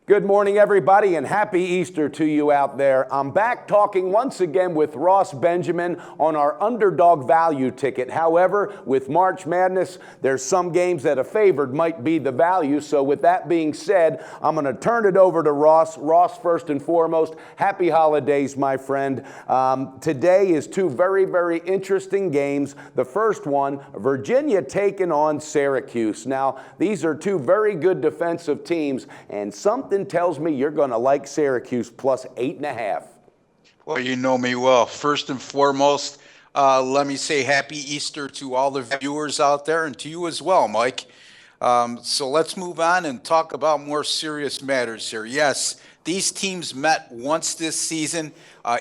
Good morning, everybody, and happy Easter to you out there. I'm back talking once again with Ross Benjamin on our Underdog value ticket. However, with March Madness, there's some games that a favored might be the value. So with that being said, I'm going to turn it over to Ross. Ross, first and foremost, happy holidays, my friend. Today is two very, very interesting games. The first one, Virginia taking on Syracuse. Now, these are two very good defensive teams, and something tells me you're going to like Syracuse plus 8.5. Well, you know me well. First and foremost, let me say happy Easter to all the viewers out there and to you as well, Mike. So let's move on and talk about more serious matters here. Yes, these teams met once this season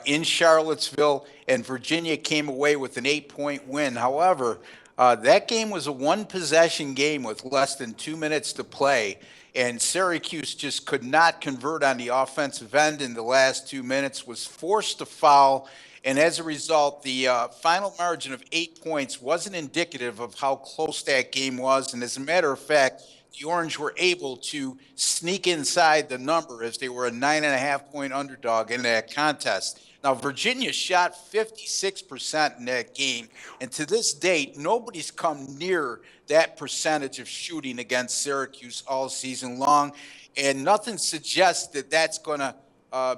in Charlottesville, and Virginia came away with an 8-point win. However, that game was a one-possession game with less than 2 minutes to play. And Syracuse just could not convert on the offensive end in the last 2 minutes, was forced to foul. And as a result, the final margin of 8 points wasn't indicative of how close that game was. And as a matter of fact, the Orange were able to sneak inside the number as they were a 9.5-point underdog in that contest. Now, Virginia shot 56% in that game, and to this date, nobody's come near that percentage of shooting against Syracuse all season long, and nothing suggests that that's going to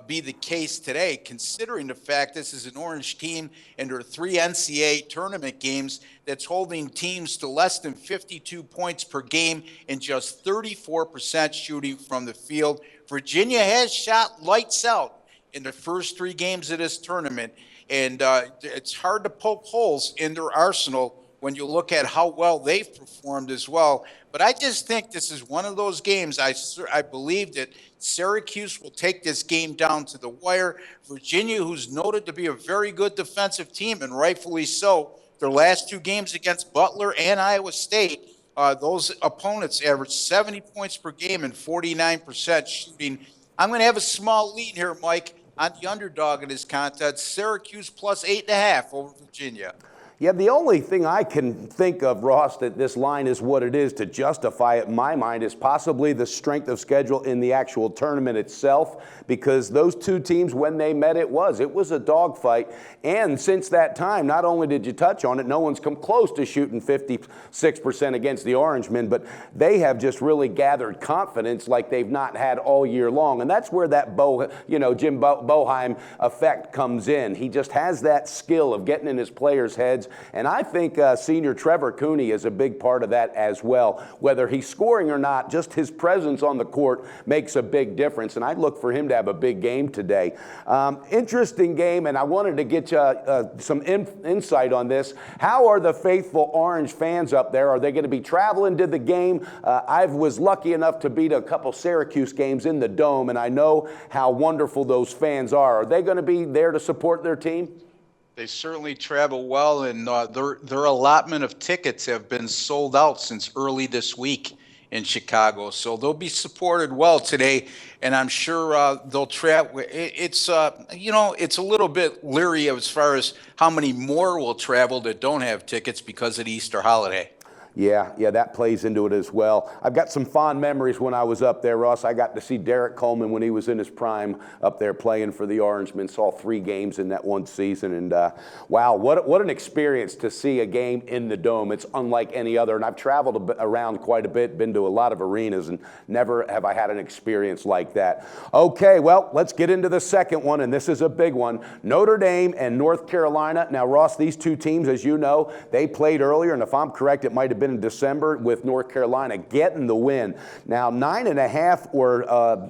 be the case today, considering the fact this is an Orange team and there are 3 NCAA tournament games that's holding teams to less than 52 points per game and just 34% shooting from the field. Virginia has shot lights out in the first 3 games of this tournament, and it's hard to poke holes in their arsenal when you look at how well they've performed as well. But I just think this is one of those games. I believe that Syracuse will take this game down to the wire. Virginia, who's noted to be a very good defensive team, and rightfully so, their last 2 games against Butler and Iowa State, those opponents averaged 70 points per game and 49% shooting. I'm going to have a small lead here, Mike, on the underdog in this contest. Syracuse plus 8.5 over Virginia. Yeah, the only thing I can think of, Ross, that this line is what it is to justify it in my mind is possibly the strength of schedule in the actual tournament itself, because those two teams, when they met, it was a dogfight. And since that time, not only did you touch on it, no one's come close to shooting 56% against the Orangemen, but they have just really gathered confidence like they've not had all year long. And that's where that Jim Boeheim effect comes in. He just has that skill of getting in his players' heads. And I think senior Trevor Cooney is a big part of that as well. Whether he's scoring or not, just his presence on the court makes a big difference. And I look for him to have a big game today. Interesting game, and I wanted to get you some insight on this. How are the faithful Orange fans up there? Are they going to be traveling to the game? I was lucky enough to be to a couple Syracuse games in the Dome, and I know how wonderful those fans are. Are they going to be there to support their team? They certainly travel well, and their allotment of tickets have been sold out since early this week in Chicago. So they'll be supported well today, and I'm sure they'll travel. It's a little bit leery as far as how many more will travel that don't have tickets because of the Easter holiday. Yeah, that plays into it as well. I've got some fond memories when I was up there, Ross. I got to see Derek Coleman when he was in his prime up there playing for the Orangemen. Saw 3 games in that one season, and wow, what an experience to see a game in the Dome. It's unlike any other, and I've traveled around quite a bit, been to a lot of arenas, and never have I had an experience like that. Okay, well, let's get into the second one, and this is a big one. Notre Dame and North Carolina. Now, Ross, these two teams, as you know, they played earlier, and if I'm correct, it might have been in December, with North Carolina getting the win. Now 9.5, or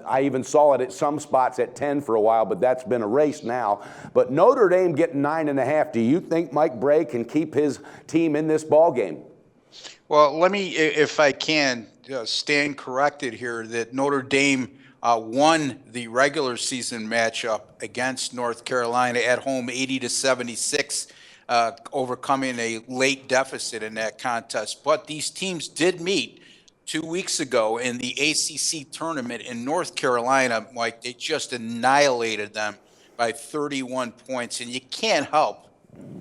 I even saw it at some spots at 10 for a while, but that's been erased now. But Notre Dame getting 9.5. Do you think Mike Bray can keep his team in this ball game? Well, let me, if I can, stand corrected here that Notre Dame won the regular season matchup against North Carolina at home 80-76. Overcoming a late deficit in that contest. But these teams did meet 2 weeks ago in the ACC tournament in North Carolina. Mike, they just annihilated them by 31 points. And you can't help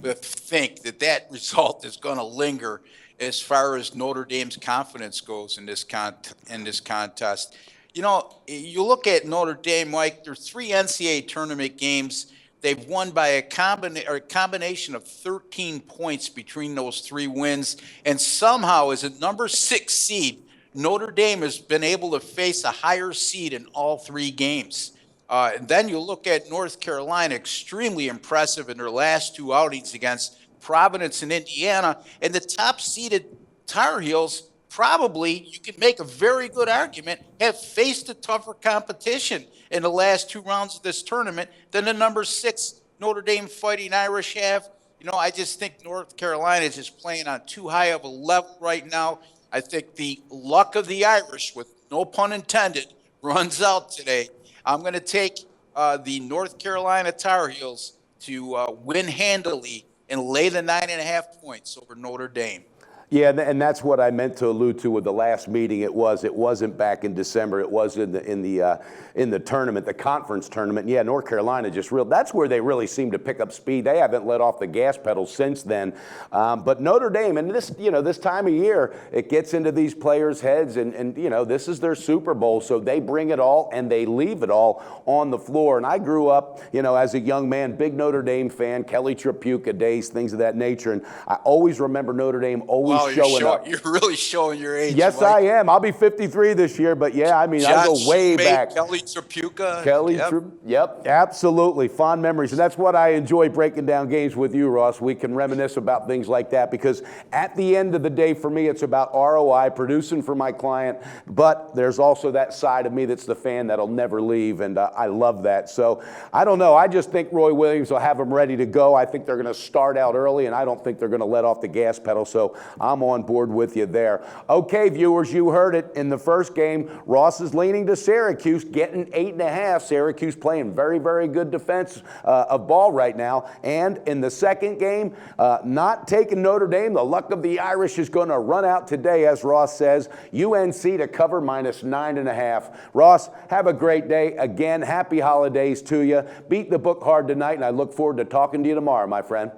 but think that that result is going to linger as far as Notre Dame's confidence goes in this contest. You know, you look at Notre Dame, Mike, there are 3 NCAA tournament games. They've won by a combination of 13 points between those 3 wins. And somehow, as a number 6 seed, Notre Dame has been able to face a higher seed in all 3 games. And then you look at North Carolina, extremely impressive in their last 2 outings against Providence and Indiana. And the top seeded Tar Heels, probably, you could make a very good argument, have faced a tougher competition in the last 2 rounds of this tournament than the number 6 Notre Dame Fighting Irish have. You know, I just think North Carolina is just playing on too high of a level right now. I think the luck of the Irish, with no pun intended, runs out today. I'm going to take the North Carolina Tar Heels to win handily and lay the 9.5 points over Notre Dame. Yeah, and that's what I meant to allude to with the last meeting. It wasn't back in December. It was in the tournament, the conference tournament. Yeah, North Carolina that's where they really seem to pick up speed. They haven't let off the gas pedal since then. But Notre Dame, and this time of year, it gets into these players' heads, and this is their Super Bowl, so they bring it all and they leave it all on the floor. And I grew up, as a young man, big Notre Dame fan, Kelly Tripucka days, things of that nature, and I always remember Notre Dame always showing up. You're really showing your age. Yes, Mike. I am. I'll be 53 this year, but yeah, I mean, I go way back. Kelly Tripucka. Yep, absolutely. Fond memories. And that's what I enjoy breaking down games with you, Ross. We can reminisce about things like that because at the end of the day, for me, it's about ROI, producing for my client, but there's also that side of me that's the fan that'll never leave, and I love that. So I don't know. I just think Roy Williams will have them ready to go. I think they're going to start out early, and I don't think they're going to let off the gas pedal. So I'm on board with you there. Okay, viewers, you heard it. In the first game, Ross is leaning to Syracuse, getting 8.5. Syracuse playing very, very good defense of ball right now. And in the second game, not taking Notre Dame. The luck of the Irish is going to run out today, as Ross says. UNC to cover -9.5. Ross, have a great day. Again, happy holidays to you. Beat the book hard tonight, and I look forward to talking to you tomorrow, my friend.